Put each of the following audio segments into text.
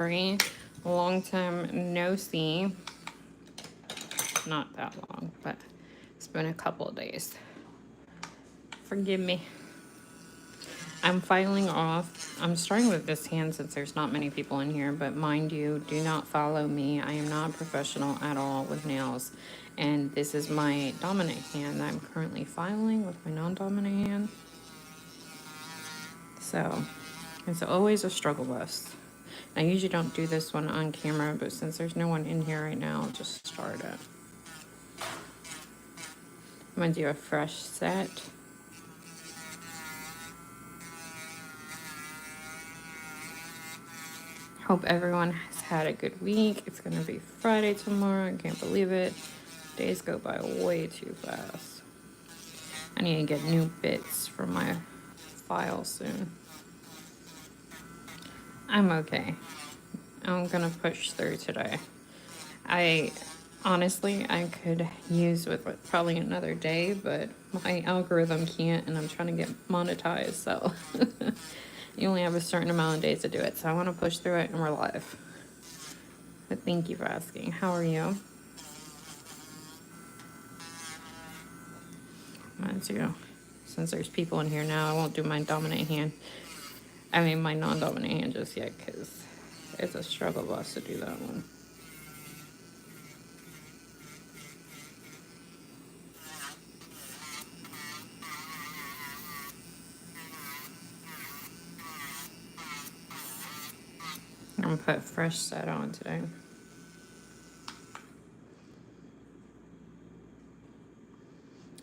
sorry. Long time no see. Not that long, but it's been a couple of days. Forgive me. I'm filing off. I'm starting with this hand since there's not many people in here, but mind you, do not follow me. I am not a professional at all with nails. And this is my dominant hand that I'm currently filing with my non-dominant hand. So it's always a struggle bus. I usually don't do this one on camera, but since there's no one in here right now, I'll just start it. I'm gonna do a fresh set. Hope everyone has had a good week. It's gonna be Friday tomorrow. I can't believe it. Days go by way too fast. I need to get new bits for my file soon. I'm okay. I'm gonna push through today. Honestly, I could use with probably another day, but my algorithm can't, and I'm trying to get monetized, so you only have a certain amount of days to do it. So I want to push through it, and we're live. But thank you for asking. How are you? Since there's people in here now, I won't do my dominant hand. I mean, my non-dominant hand just yet, because it's a struggle bus to do that one. I'm gonna put fresh set on today.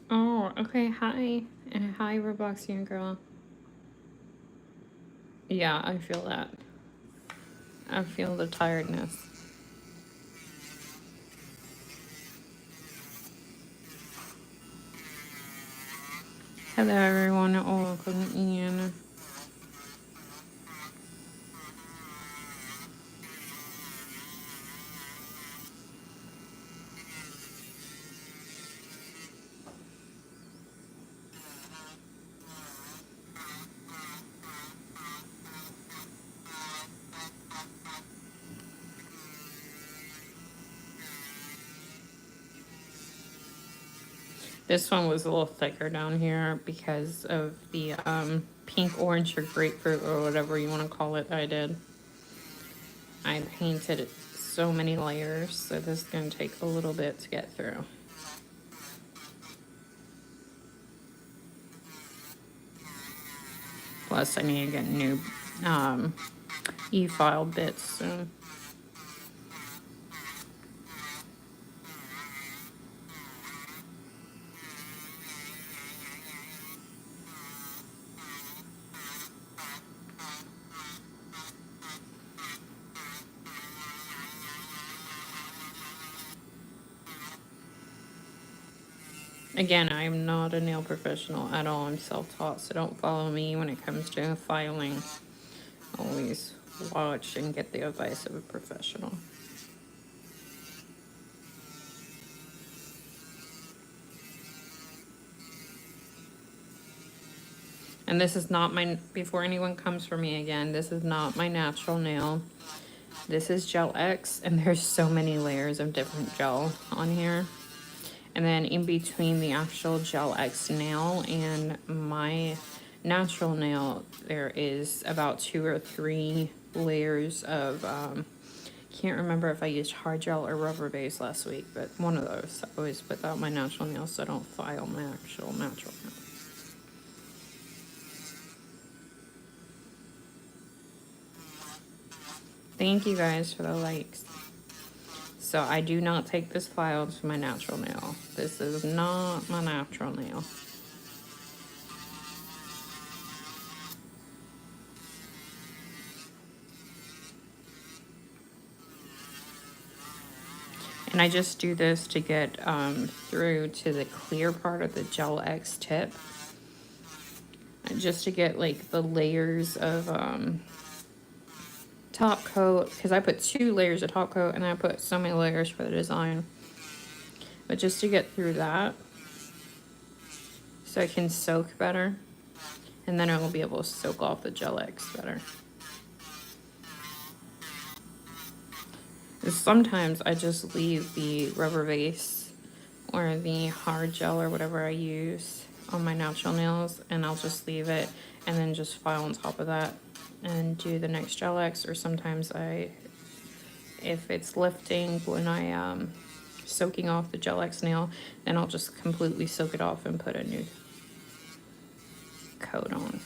Oh, okay. Hi. And hi, Roboxian girl. Yeah, I feel that. I feel the tiredness. Hello, everyone. Welcome in. This one was a little thicker down here because of the pink, orange, or grapefruit, or whatever you want to call it, I did. I painted it so many layers, so this is going to take a little bit to get through. Plus, I need to get new e-file bits soon. Again, I am not a nail professional at all. I'm self-taught, so don't follow me when it comes to filing. Always watch and get the advice of a professional. And this is not my, before anyone comes for me again, this is not my natural nail. This is Gel X, and there's so many layers of different gel on here. And then in between the actual Gel X nail and my natural nail, there is about 2 or 3 layers of, can't remember if I used hard gel or rubber base last week, but one of those. I always put out my natural nail so I don't file my actual natural nail. Thank you guys for the likes. So I do not take this file to my natural nail. This is not my natural nail. And I just do this to get through to the clear part of the Gel X tip. Just to get like the layers of top coat, because I put 2 layers of top coat and I put so many layers for the design. But just to get through that, so it can soak better, and then it will be able to soak off the Gel X better. Sometimes I just leave the rubber base or the hard gel or whatever I use on my natural nails, and I'll just leave it and then just file on top of that and do the next Gel X. Or sometimes if it's lifting when I soaking off the Gel X nail, then I'll just completely soak it off and put a new coat on.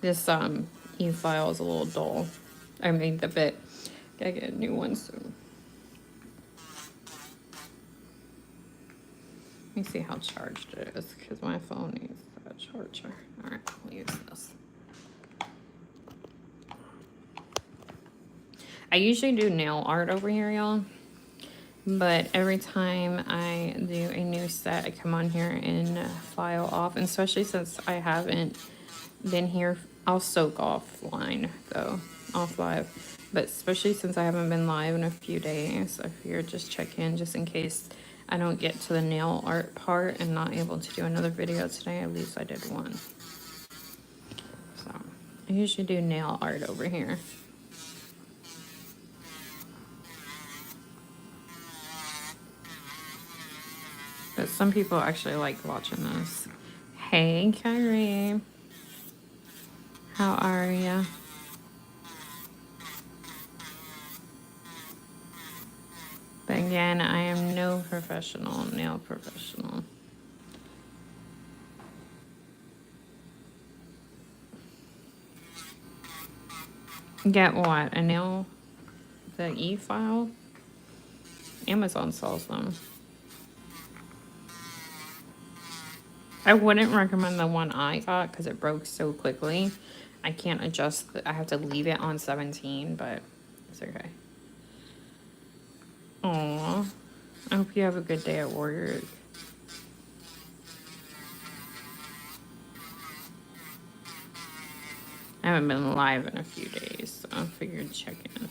This e-file is a little dull. I mean the bit. Gotta get a new one soon. Let me see how charged it is, because my phone needs a charger. Alright, I'll use this. I usually do nail art over here, y'all. But every time I do a new set, I come on here and file off. And especially since I haven't been here, I'll soak offline though, off live. But especially since I haven't been live in a few days, I figured just check in just in case I don't get to the nail art part and not able to do another video today. At least I did one. So I usually do nail art over here. But some people actually like watching this. Hey, Kyrie. How are ya? But again, I am no professional nail professional. Get what? A nail? The e-file? Amazon sells them. I wouldn't recommend the one I got because it broke so quickly. I can't adjust. I have to leave it on 17, but it's okay. Aww. I hope you have a good day at work. I haven't been live in a few days, so I figured check in.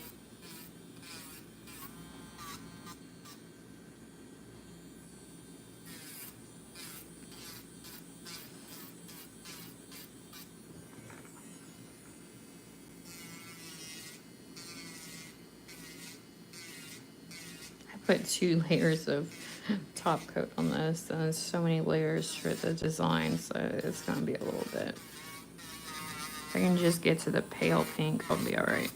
Put 2 layers of top coat on this, and there's so many layers for the design, so it's gonna be a little bit. If I can just get to the pale pink, I'll be all right.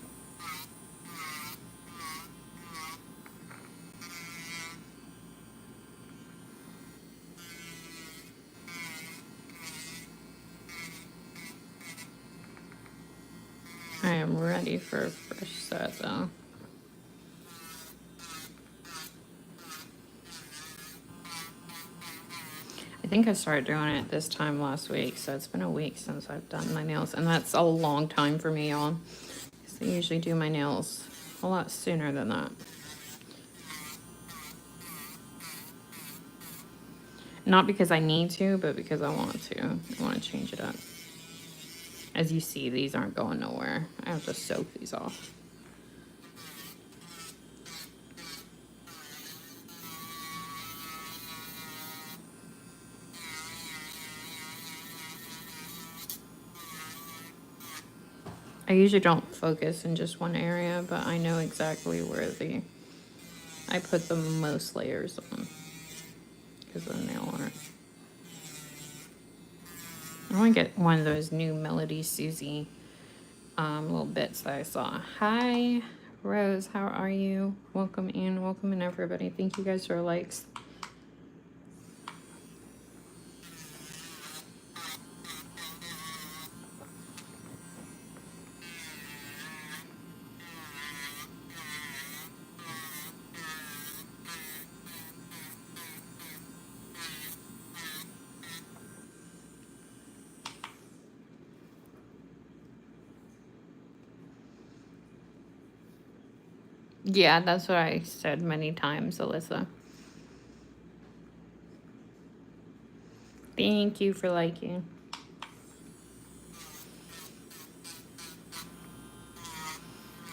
I am ready for a fresh set though. I think I started doing it this time last week, so it's been a week since I've done my nails, and that's a long time for me, y'all. I usually do my nails a lot sooner than that. Not because I need to, but because I want to. I want to change it up. As you see, these aren't going nowhere. I have to soak these off. I usually don't focus in just one area, but I know exactly where I put the most layers on because of the nail art. I want to get one of those new Melody Susie little bits that I saw. Hi, Rose. How are you? Welcome in, everybody. Thank you guys for likes. Yeah, that's what I said many times, Alyssa. Thank you for liking.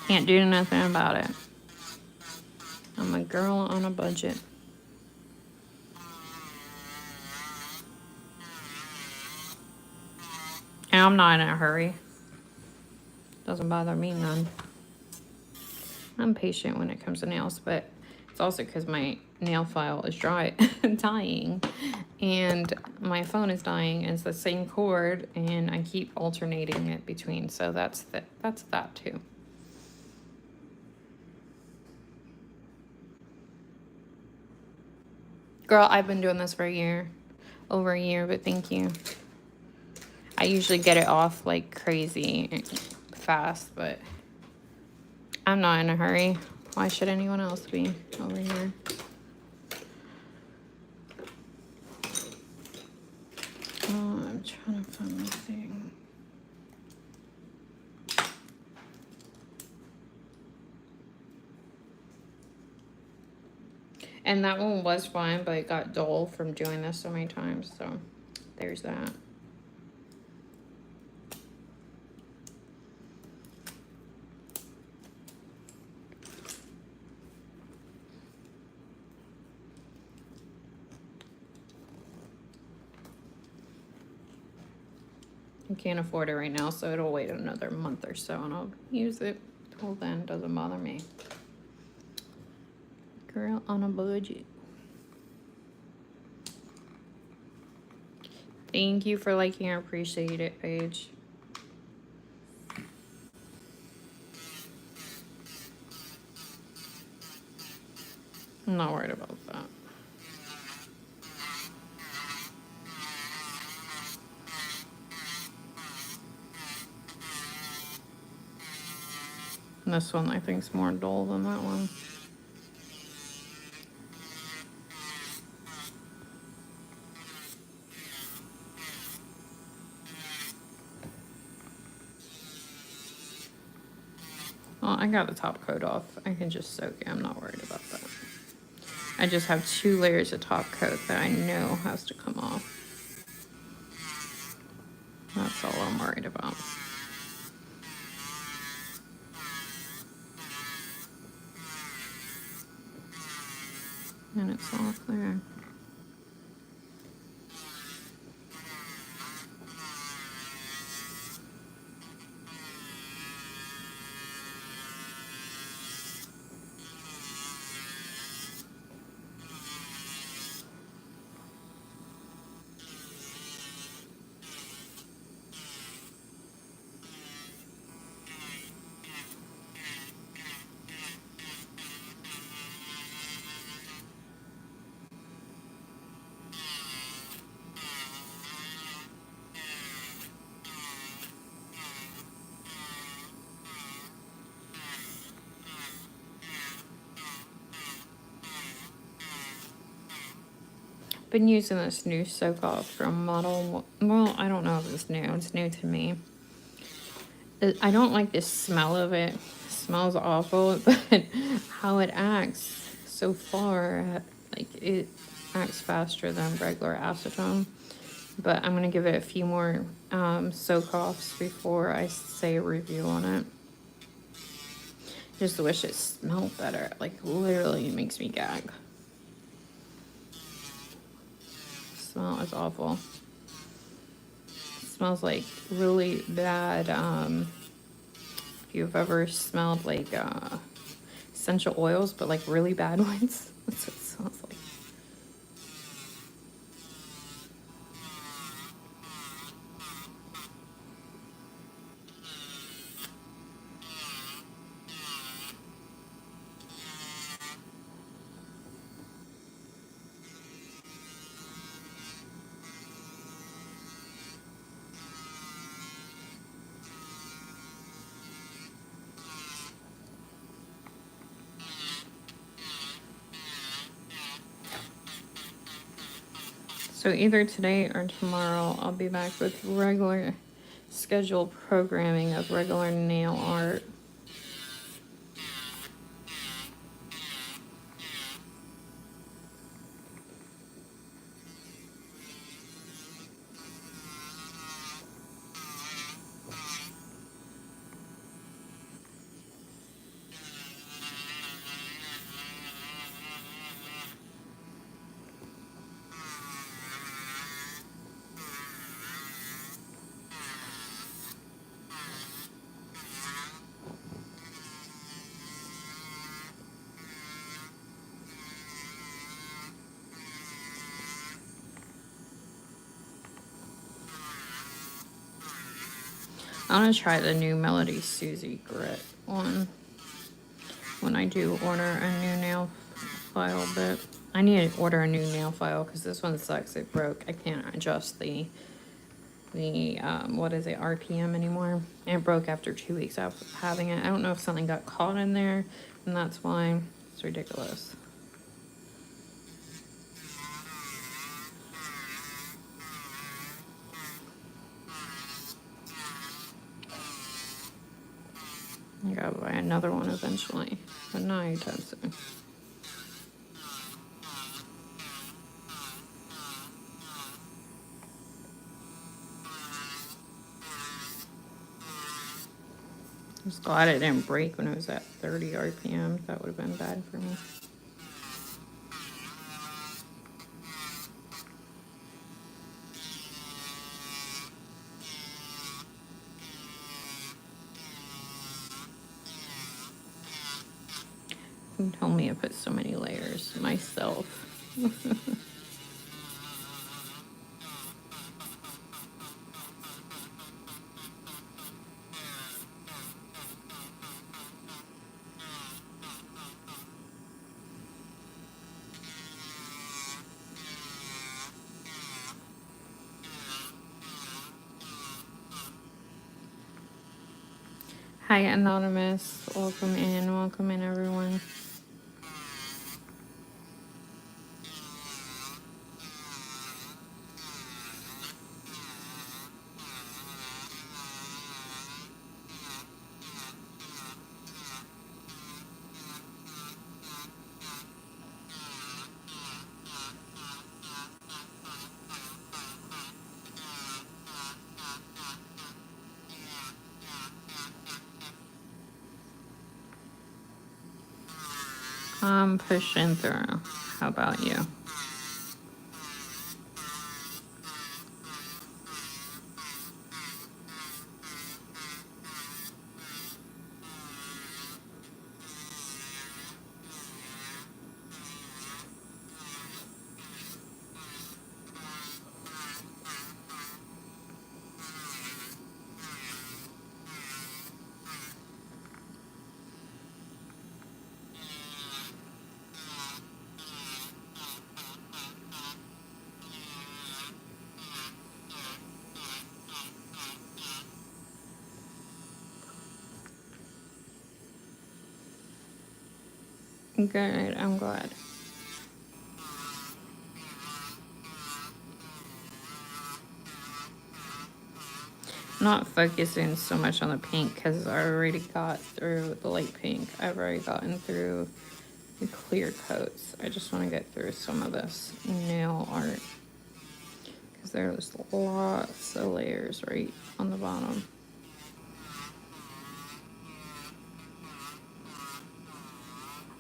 Can't do nothing about it. I'm a girl on a budget. And I'm not in a hurry. Doesn't bother me none. I'm patient when it comes to nails, but it's also because my nail file is dying, and my phone is dying, and it's the same cord, and I keep alternating it between. So that's that too. Girl, I've been doing this for a year, over a year, but thank you. I usually get it off like crazy fast, but I'm not in a hurry. Why should anyone else be over here? Oh, I'm trying to find my thing. And that one was fine, but it got dull from doing this so many times, so there's that. I can't afford it right now, so it'll wait another month or so, and I'll use it till then. Doesn't bother me. Girl on a budget. Thank you for liking. I appreciate it, Paige. I'm not worried about that. And this one I think is more dull than that one. Well, I got the top coat off. I can just soak it. I'm not worried about that. I just have 2 layers of top coat that I know has to come off. That's all I'm worried about. And it's off there. Been using this new soak off from Model. Well, I don't know if it's new. It's new to me. I don't like the smell of it. It smells awful, but how it acts so far, like it acts faster than regular acetone. But I'm gonna give it a few more soak offs before I say a review on it. Just wish it smelled better. Like literally, it makes me gag. Smell is awful. It smells like really bad. If you've ever smelled like essential oils, but like really bad ones, that's what it smells like. So either today or tomorrow, I'll be back with regular scheduled programming of regular nail art. I want to try the new Melody Susie grit one when I do order a new nail file, but I need to order a new nail file because this one sucks. It broke. I can't adjust the what is it, RPM anymore. And it broke after 2 weeks of having it. I don't know if something got caught in there, and that's why. It's ridiculous. I gotta buy another one eventually, but not anytime soon. I'm just glad it didn't break when it was at 30 RPM. That would have been bad for me. Who told me I put so many layers myself? Hi, Anonymous. Welcome in, everyone. I'm pushing through. How about you? Good, I'm glad. Not focusing so much on the pink because I already got through the light pink. I've already gotten through the clear coats. I just want to get through some of this nail art because there's lots of layers right on the bottom.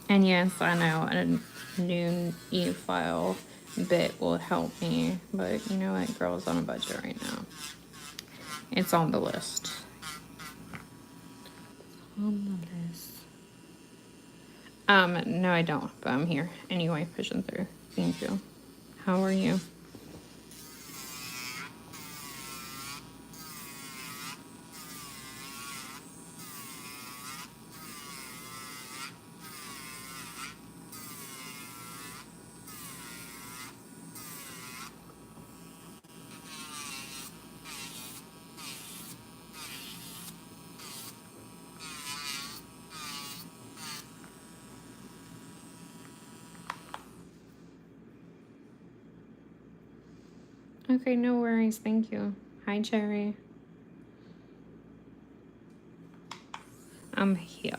And yes, I know a new e-file bit will help me, but you know what, girl's on a budget right now. It's on the list. On the list. No, I don't, but I'm here anyway, pushing through. Thank you. How are you? Okay, no worries. Thank you. Hi, Cherry. I'm here.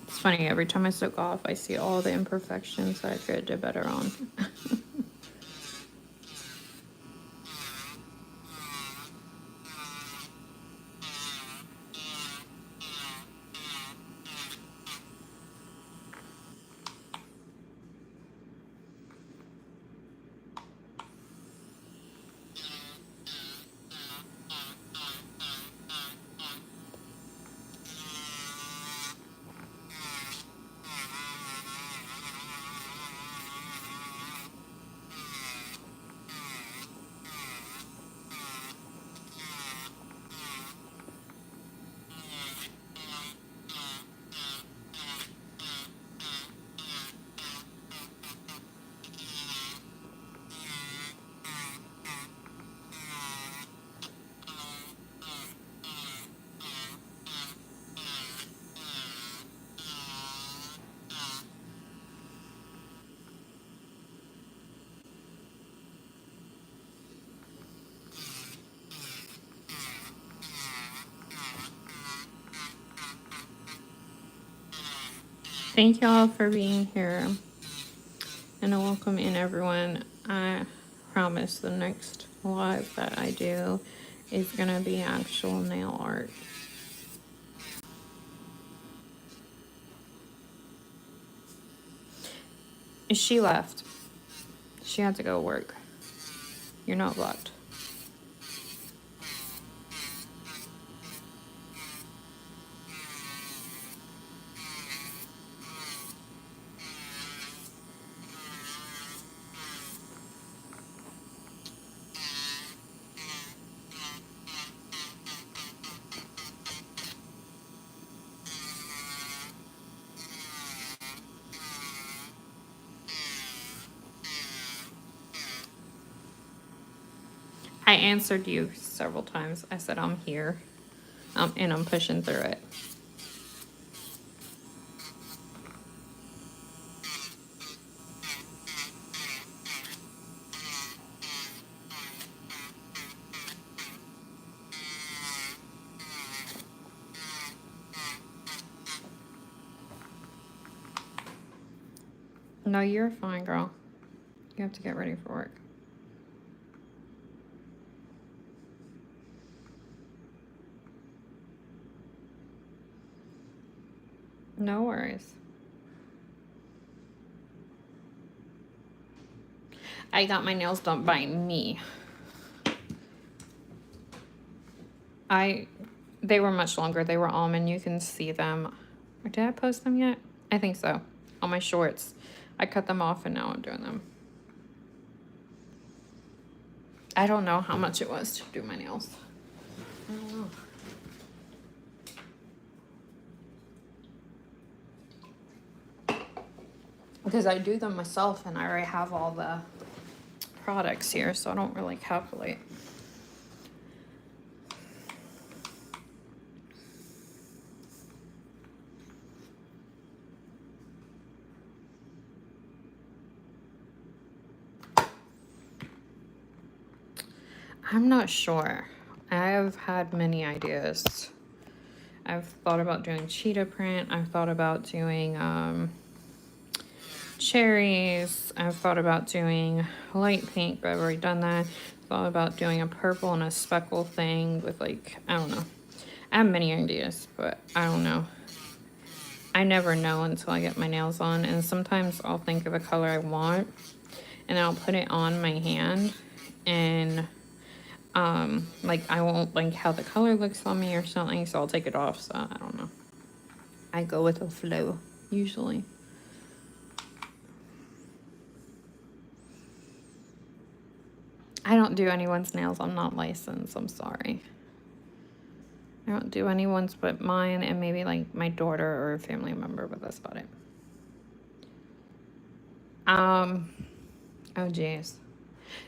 It's funny, every time I soak off, I see all the imperfections that I could do better on. Thank y'all for being here. And a welcome in, everyone. I promise the next live that I do is going to be actual nail art. She left. She had to go work. You're not blocked. I answered you several times. I said I'm here, and I'm pushing through it. No, you're fine, girl. You have to get ready for work. No worries. I got my nails done by me. They were much longer. They were almond. You can see them. Did I post them yet? I think so. On my shorts. I cut them off and now I'm doing them. I don't know how much it was to do my nails. I don't know. Because I do them myself and I already have all the products here, so I don't really calculate. I'm not sure. I have had many ideas. I've thought about doing cheetah print. I've thought about doing cherries. I've thought about doing light pink, but I've already done that. Thought about doing a purple and a speckle thing with, like, I don't know. I have many ideas, but I don't know. I never know until I get my nails on, and sometimes I'll think of a color I want and I'll put it on my hand, and like I won't like how the color looks on me or something, so I'll take it off. So I don't know. I go with the flow usually. I don't do anyone's nails. I'm not licensed. I'm sorry. I don't do anyone's but mine and maybe like my daughter or a family member, but that's about it. Oh geez.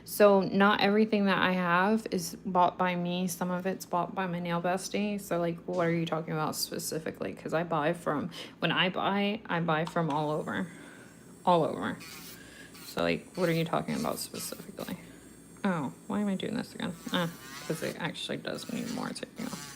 So not everything that I have is bought by me. Some of it's bought by my nail bestie. So like, what are you talking about specifically? Because I buy from, when I buy from all over. All over. So like, what are you talking about specifically? Oh, why am I doing this again? Because it actually does need more taking off.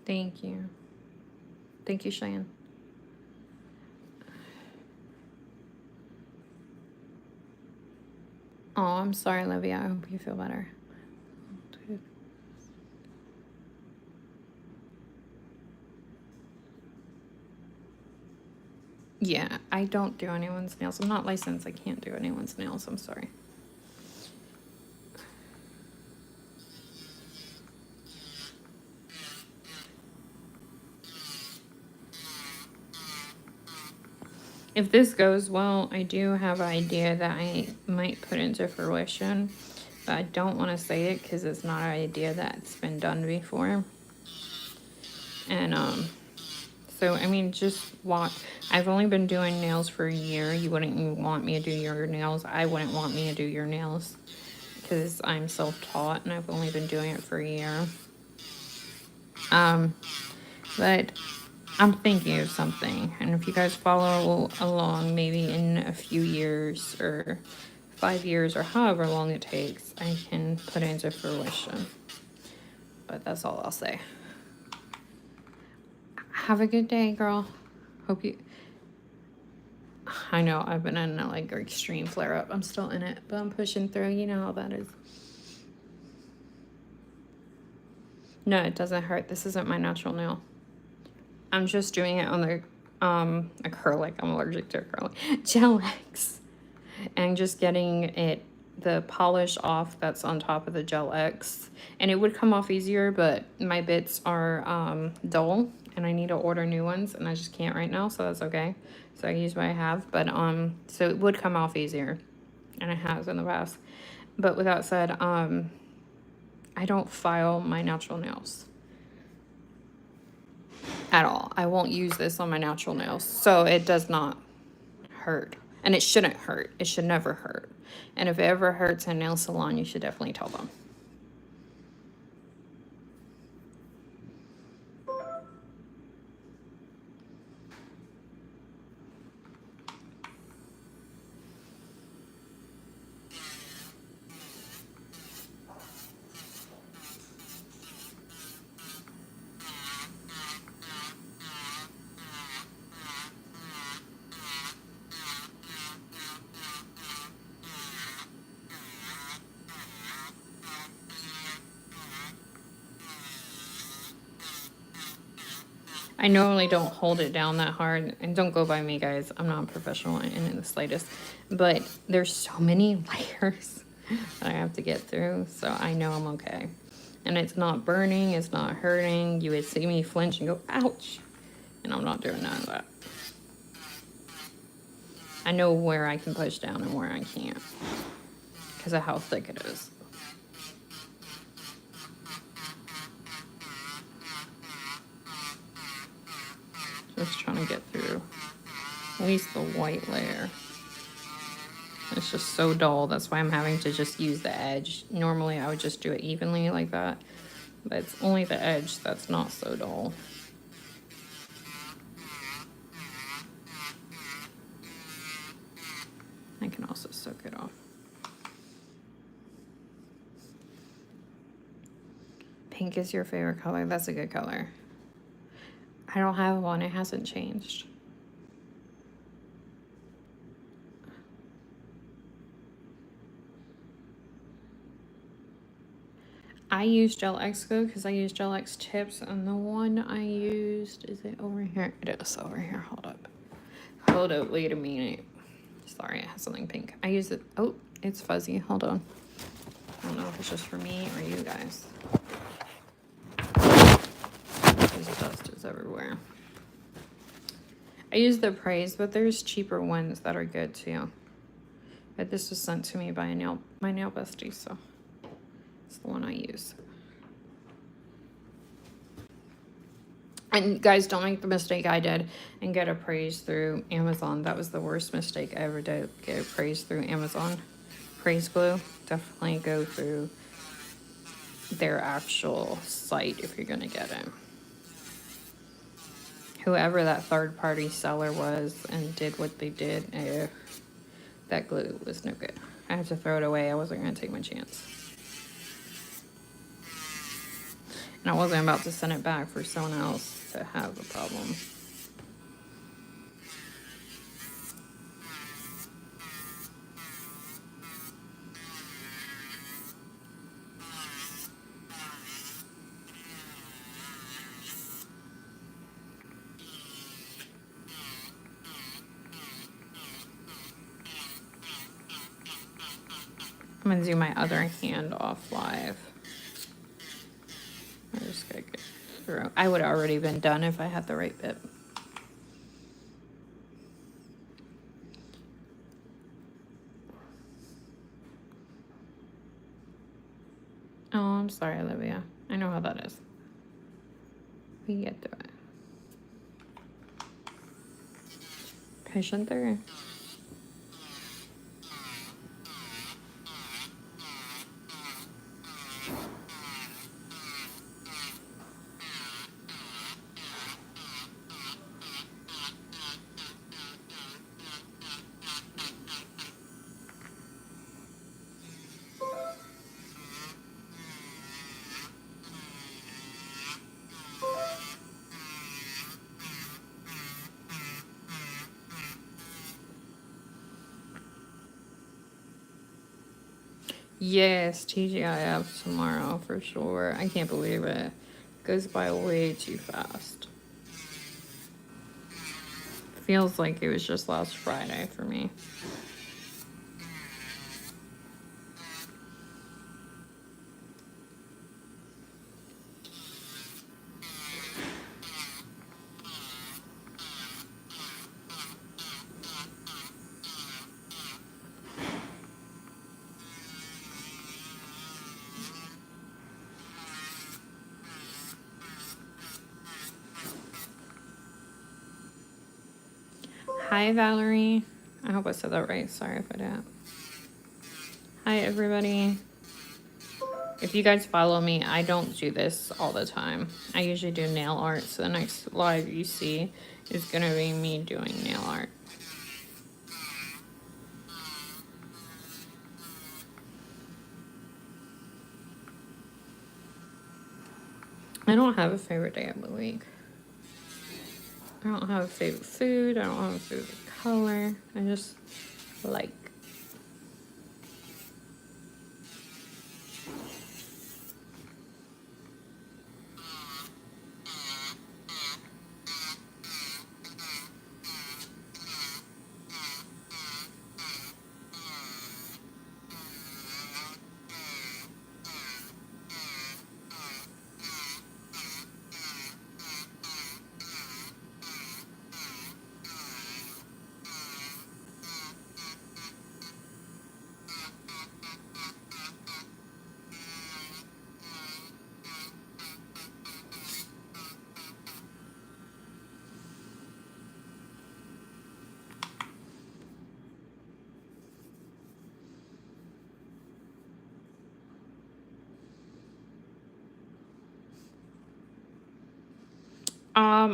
Thank you. Thank you, Cheyenne. Oh, I'm sorry, Olivia. I hope you feel better. Yeah, I don't do anyone's nails. I'm not licensed. I can't do anyone's nails. I'm sorry. If this goes well, I do have an idea that I might put into fruition, but I don't want to say it because it's not an idea that's been done before. And so I mean, just watch. I've only been doing nails for a year. You wouldn't want me to do your nails. I wouldn't want me to do your nails. because I'm self-taught and I've only been doing it for a year. But I'm thinking of something, and if you guys follow along, maybe in a few years or 5 years or however long it takes, I can put it into fruition. But that's all I'll say. Have a good day, girl. Hope you... I know I've been in a like extreme flare up. I'm still in it, but I'm pushing through. You know how that is. No, it doesn't hurt. This isn't my natural nail. I'm just doing it on the acrylic. I'm allergic to acrylic. Gel X. And just getting it, the polish off that's on top of the Gel X. And it would come off easier, but my bits are dull and I need to order new ones and I just can't right now, so that's okay. So I use what I have, but so it would come off easier, and it has in the past. But with that said, I don't file my natural nails at all. I won't use this on my natural nails, so it does not hurt. And it shouldn't hurt. It should never hurt. And if it ever hurts in a nail salon, you should definitely tell them. I normally don't hold it down that hard, and don't go by me, guys. I'm not a professional in the slightest, but there's so many layers that I have to get through, so I know I'm okay. And it's not burning, it's not hurting. You would see me flinch and go, ouch, and I'm not doing none of that. I know where I can push down and where I can't because of how thick it is. Just trying to get through at least the white layer. It's just so dull. That's why I'm having to just use the edge. Normally I would just do it evenly like that, but it's only the edge that's not so dull. I can also soak it off. Pink is your favorite color. That's a good color. I don't have one. It hasn't changed. I use Gel X Glue because I use Gel X tips, and the one I used, is it over here? It is over here. Hold up. Hold up. Wait a minute. Sorry, it has something pink. I use it. Oh, it's fuzzy. Hold on. I don't know if it's just for me or you guys. There's dust is everywhere. I use the Praise, but there's cheaper ones that are good too. But this was sent to me by my nail bestie, so it's the one I use. And guys, don't make the mistake I did and get a Praise through Amazon. That was the worst mistake I ever did. Get a Praise through Amazon. Praise Glue. Definitely go through their actual site if you're gonna get it. Whoever that third-party seller was and did what they did, that glue was no good. I had to throw it away. I wasn't gonna take my chance. And I wasn't about to send it back for someone else to have a problem. I'm gonna do my other hand off live. I just gotta get through. I would have already been done if I had the right bit. Oh, I'm sorry, Olivia. I know how that is. We get through it. Pushing through. Yes, TGIF tomorrow for sure. I can't believe it. Goes by way too fast. Feels like it was just last Friday for me. Hi, Valerie. I hope I said that right. Sorry if I didn't. Hi, everybody. If you guys follow me, I don't do this all the time. I usually do nail art, so the next live you see is going to be me doing nail art. I don't have a favorite day of the week. I don't have a favorite food. I don't have a favorite color. I just like.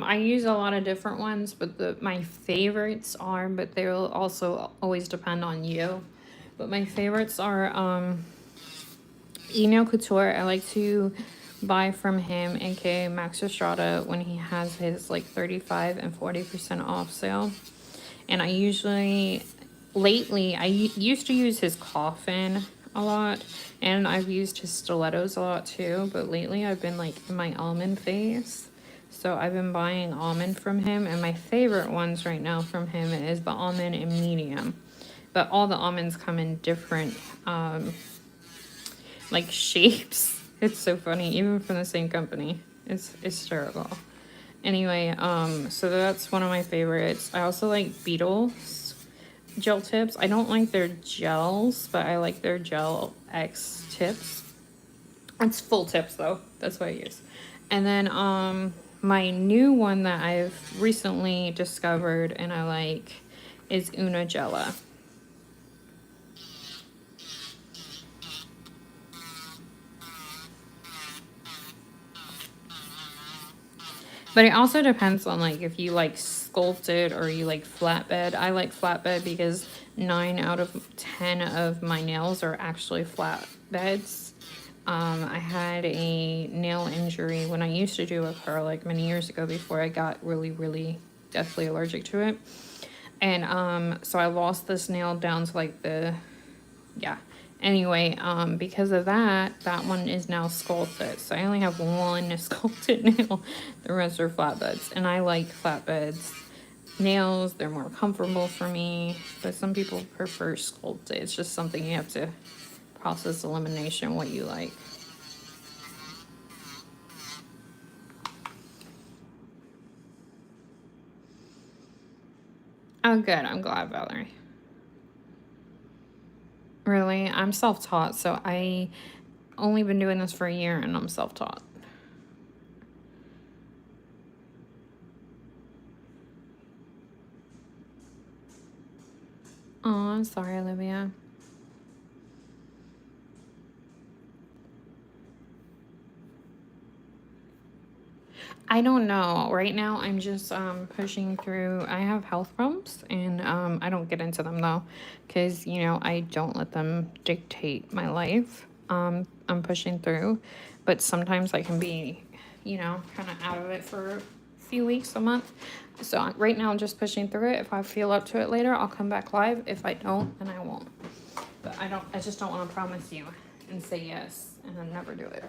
I use a lot of different ones, but my favorites are, but they will also always depend on you. But my favorites are Eno Couture. I like to buy from him, aka Max Estrada, when he has his like 35 and 40% off sale. And I usually, lately, used to use his coffin a lot, and I've used his stilettos a lot too, but lately I've been like in my almond phase. So I've been buying almond from him, and my favorite ones right now from him is the almond in medium. But all the almonds come in different like shapes. It's so funny, even from the same company. It's hysterical. Anyway, so that's one of my favorites. I also like Beetles gel tips. I don't like their gels, but I like their gel X tips. It's full tips though. That's what I use. And then my new one that I've recently discovered and I like is Una Gela. But it also depends on like if you like sculpted or you like flatbed. I like flatbed because 9 out of 10 of my nails are actually flatbeds. I had a nail injury when I used to do acrylic many years ago before I got really deathly allergic to it. And so I lost this nail down to like anyway, because of that one is now sculpted. So I only have one sculpted nail. The rest are flatbeds. And I like flatbeds nails. They're more comfortable for me. But some people prefer sculpted. It's just something you have to process elimination what you like. Oh, good. I'm glad, Valerie. Really? I'm self-taught, so I only been doing this for a year and I'm self-taught. Oh, I'm sorry, Olivia. I don't know. Right now, I'm just pushing through. I have health problems, and I don't get into them though, because you know I don't let them dictate my life. I'm pushing through, but sometimes I can be, you know, kind of out of it for a few weeks, a month. So right now, I'm just pushing through it. If I feel up to it later, I'll come back live. If I don't, then I won't. But I just don't want to promise you and say yes and then never do it.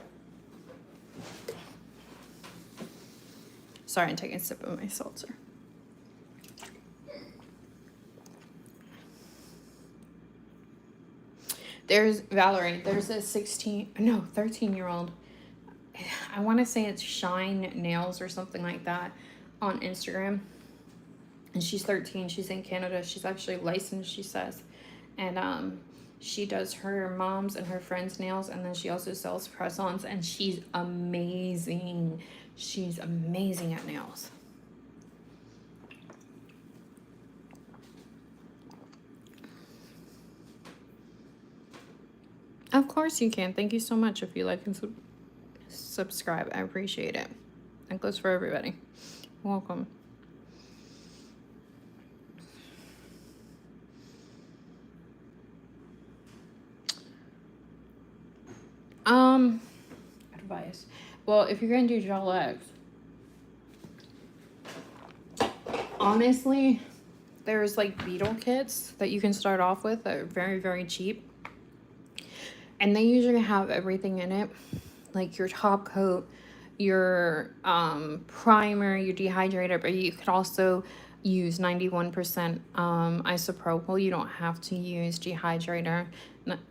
Sorry, I'm taking a sip of my seltzer. There's Valerie. There's a 13-year-old. I want to say it's Shine Nails or something like that on Instagram. And she's 13. She's in Canada. She's actually licensed, she says. And she does her mom's and her friends' nails. And then she also sells press-ons. And she's amazing. She's amazing at nails. Of course you can. Thank you so much if you like and subscribe. I appreciate it. That goes for everybody. Welcome. Advice. Well, if you're gonna do gel X, honestly, there's like beetle kits that you can start off with that are very, very cheap. And they usually have everything in it, like your top coat, your primer, your dehydrator, but you could also use 91% isopropyl. You don't have to use dehydrator.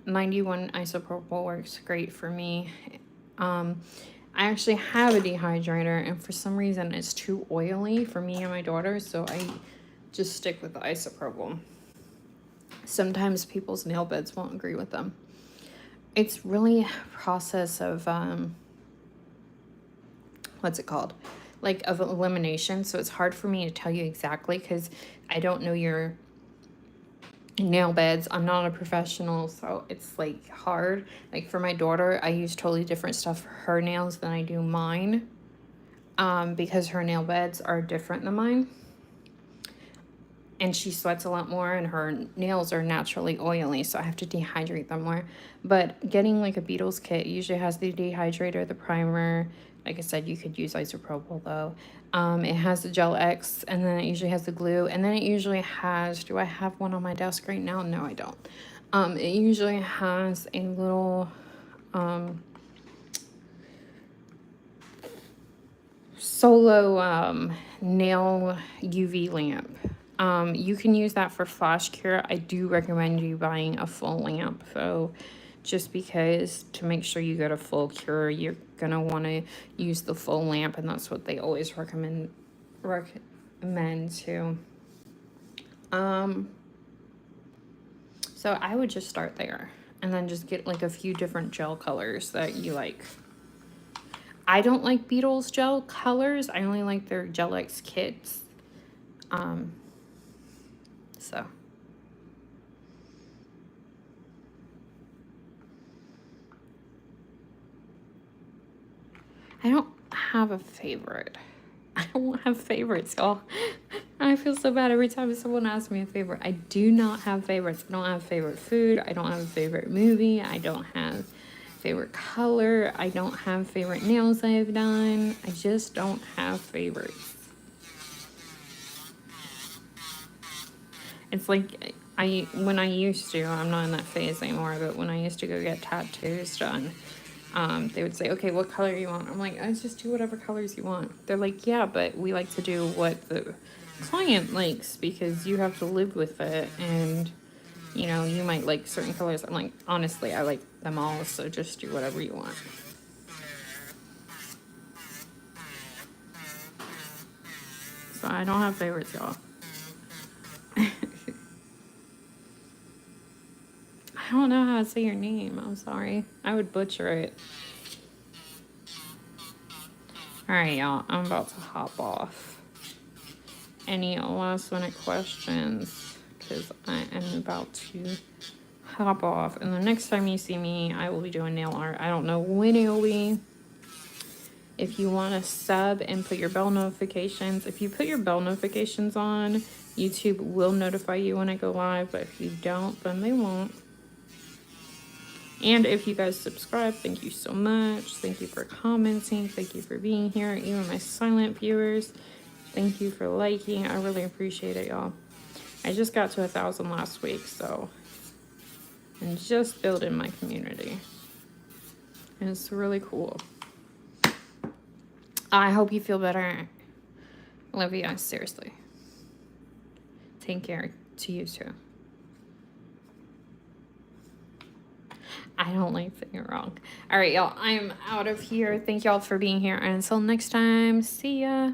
91 isopropyl works great for me. I actually have a dehydrator, and for some reason it's too oily for me and my daughter, so I just stick with the isopropyl. Sometimes people's nail beds won't agree with them. It's really a process of what's it called, like of elimination, so it's hard for me to tell you exactly because I don't know your nail beds. I'm not a professional, so it's like hard. Like for my daughter, I use totally different stuff for her nails than I do mine, because her nail beds are different than mine. And she sweats a lot more, and her nails are naturally oily, so I have to dehydrate them more. But getting like a Beetles kit usually has the dehydrator, the primer. Like I said, you could use isopropyl though. It has the Gel X, and then it usually has the glue, and then it usually has, do I have one on my desk right now? No, I don't. It usually has a little solo nail UV lamp. You can use that for flash cure. I do recommend you buying a full lamp, so just because to make sure you get a full cure, you're gonna want to use the full lamp, and that's what they always recommend too. So I would just start there and then just get like a few different gel colors that you like. I don't like Beetles gel colors. I only like their Gel X kits. So I don't have a favorite. I don't have favorites, y'all. I feel so bad every time someone asks me a favorite. I do not have favorites. I don't have favorite food. I don't have a favorite movie. I don't have favorite color. I don't have favorite nails I've done. I just don't have favorites. It's like when I used to, I'm not in that phase anymore, but when I used to go get tattoos done, they would say, okay, what color you want? I'm like, I just do whatever colors you want. They're like, yeah, but we like to do what the client likes because you have to live with it, and you know, you might like certain colors. I'm like, honestly, I like them all, so just do whatever you want. So I don't have favorites, y'all. I don't know how to say your name. I'm sorry. I would butcher it. Alright, y'all. I'm about to hop off. Any last minute questions? Because I am about to hop off. And the next time you see me, I will be doing nail art. I don't know when it will be. If you want to sub and put your bell notifications, if you put your bell notifications on, YouTube will notify you when I go live. But if you don't, then they won't. And if you guys subscribe, thank you so much. Thank you for commenting. Thank you for being here. Even my silent viewers, thank you for liking. I really appreciate it, y'all. I just got to 1,000 last week, so and just building my community. And it's really cool. I hope you feel better. Love you guys, seriously. Take care to you too. I don't like saying it wrong. All right, y'all, I'm out of here. Thank y'all for being here. And until next time, see ya.